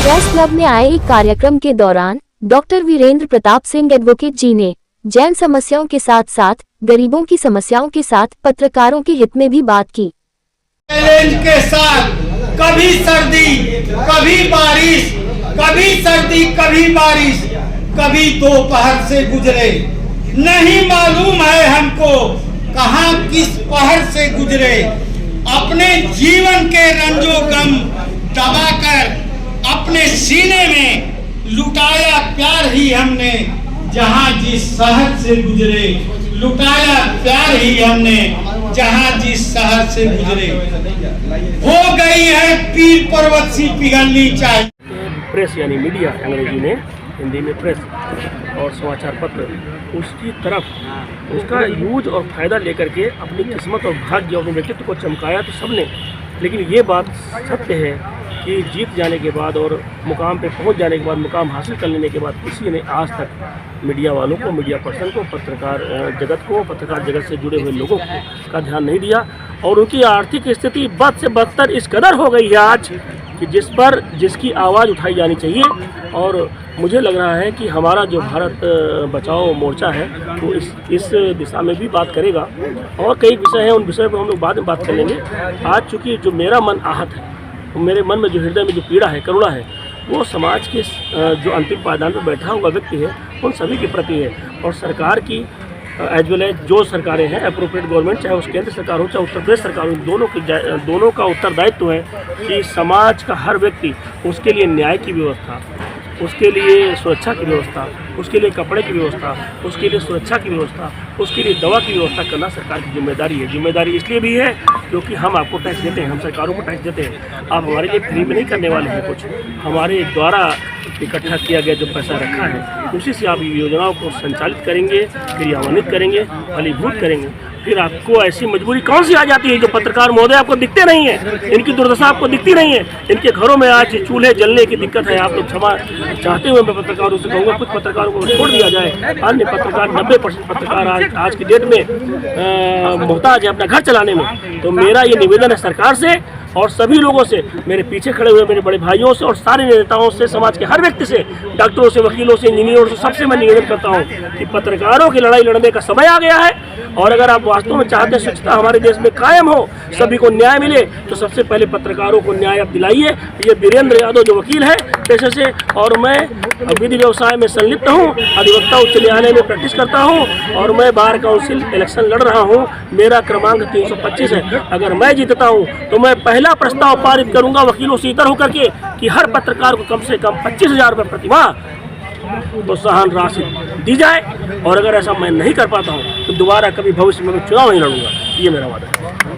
Press club में आए एक कार्यक्रम के दौरान डॉक्टर वीरेंद्र प्रताप सिंह एडवोकेट जी ने जैन समस्याओं के साथ साथ गरीबों की समस्याओं के साथ पत्रकारों के हित में भी बात की। चैलेंज के साथ कभी सर्दी कभी बारिश, कभी सर्दी कभी बारिश, कभी दोपहर से गुजरे, नहीं मालूम है हमको कहां किस पहर से गुजरे। अपने जीवन के रंजो गम दबाकर अपने सीने में लुटाया प्यार ही हमने, जहां जिस शहर से गुजरे लुटाया प्यार ही हमने, जहां जिस शहर से गुजरे। हो गई है पीर पर्वत सी पिघलनी चाहिए। प्रेस यानी मीडिया अंग्रेजी में, हिंदी में प्रेस और समाचार पत्र, उसकी तरफ उसका यूज और फायदा लेकर के अपनी किस्मत और भाग्य और व्यक्तित्व को चमकाया तो सबने। लेकिन ये बात सत्य है कि जीत जाने के बाद और मुकाम पे पहुंच जाने के बाद, मुकाम हासिल कर लेने के बाद किसी ने आज तक मीडिया वालों को, मीडिया पर्सन को, पत्रकार जगत को, पत्रकार जगत से जुड़े हुए लोगों का ध्यान नहीं दिया। और उनकी आर्थिक स्थिति बद से बदतर इस कदर हो गई है आज कि जिसकी आवाज़ उठाई जानी चाहिए। और मुझे लग रहा है कि हमारा जो भारत बचाओ मोर्चा है वो इस दिशा में भी बात करेगा। और कई विषय हैं, उन विषयों पर हम लोग बाद में बात कर लेंगे। आज चूँकि जो मेरा मन आहत है, मेरे मन में जो हृदय में जो पीड़ा है, करुणा है, वो समाज के जो अंतिम पायदान पर बैठा हुआ व्यक्ति है उन सभी के प्रति है। और सरकार की एज वेल एज जो सरकारें हैं, अप्रोप्रिएट गवर्नमेंट, चाहे उस केंद्र सरकार हो चाहे उत्तर प्रदेश सरकार हो, दोनों का उत्तरदायित्व है कि समाज का हर व्यक्ति, उसके लिए न्याय की व्यवस्था, उसके लिए सुरक्षा की व्यवस्था, उसके लिए कपड़े की व्यवस्था, उसके लिए सुरक्षा की व्यवस्था, उसके लिए दवा की व्यवस्था करना सरकार की जिम्मेदारी है। जिम्मेदारी इसलिए भी है क्योंकि हम आपको टैक्स देते हैं, हम सरकारों को टैक्स देते हैं। आप हमारे लिए फ्री में नहीं करने वाले हैं कुछ, हमारे द्वारा इकट्ठा किया गया जो पैसा रखा है उसी से आप योजनाओं को संचालित करेंगे, क्रियान्वित करेंगे, फलीभूत करेंगे। फिर आपको ऐसी मजबूरी कौन सी आ जाती है? जो पत्रकार महोदय आपको दिखते नहीं है, इनकी दुर्दशा आपको दिखती नहीं है, इनके घरों में आज चूल्हे जलने की दिक्कत है। आप लोग क्षमा चाहते हुए मैं पत्रकारों से कहूँगा कुछ पत्रकारों को छोड़ दिया जाए। अन्य पत्रकार 90% पत्रकार आज की डेट में मोहताज है अपना घर चलाने में। तो मेरा ये निवेदन है सरकार से और सभी लोगों से, मेरे पीछे खड़े हुए मेरे बड़े भाइयों से और सारे नेताओं से, समाज के हर व्यक्ति से, डॉक्टरों से, वकीलों से, इंजीनियरों से, सबसे मैं निवेदन करता हूं कि पत्रकारों की लड़ाई लड़ने का समय आ गया है। और अगर आप वास्तव में चाहते हैं स्वच्छता हमारे देश में कायम हो, सभी को न्याय मिले, तो सबसे पहले पत्रकारों को न्याय आप दिलाइए। ये वीरेंद्र यादव जो वकील है पेशे से, और मैं विधि व्यवसाय में संलिप्त हूँ, अधिवक्ता उच्च न्यायालय में प्रैक्टिस करता हूँ और मैं बार काउंसिल इलेक्शन लड़ रहा हूँ। मेरा क्रमांक 325 है। अगर मैं जीतता हूँ तो मैं पहला प्रस्ताव पारित करूंगा वकीलों से इतर होकर के कि हर पत्रकार को कम से कम 25,000 रुपये प्रतिमाह प्रोत्साहन राशि दी जाए। और अगर ऐसा मैं नहीं कर पाता हूं तो दोबारा कभी भविष्य में मैं चुनाव नहीं लड़ूंगा, ये मेरा वादा है।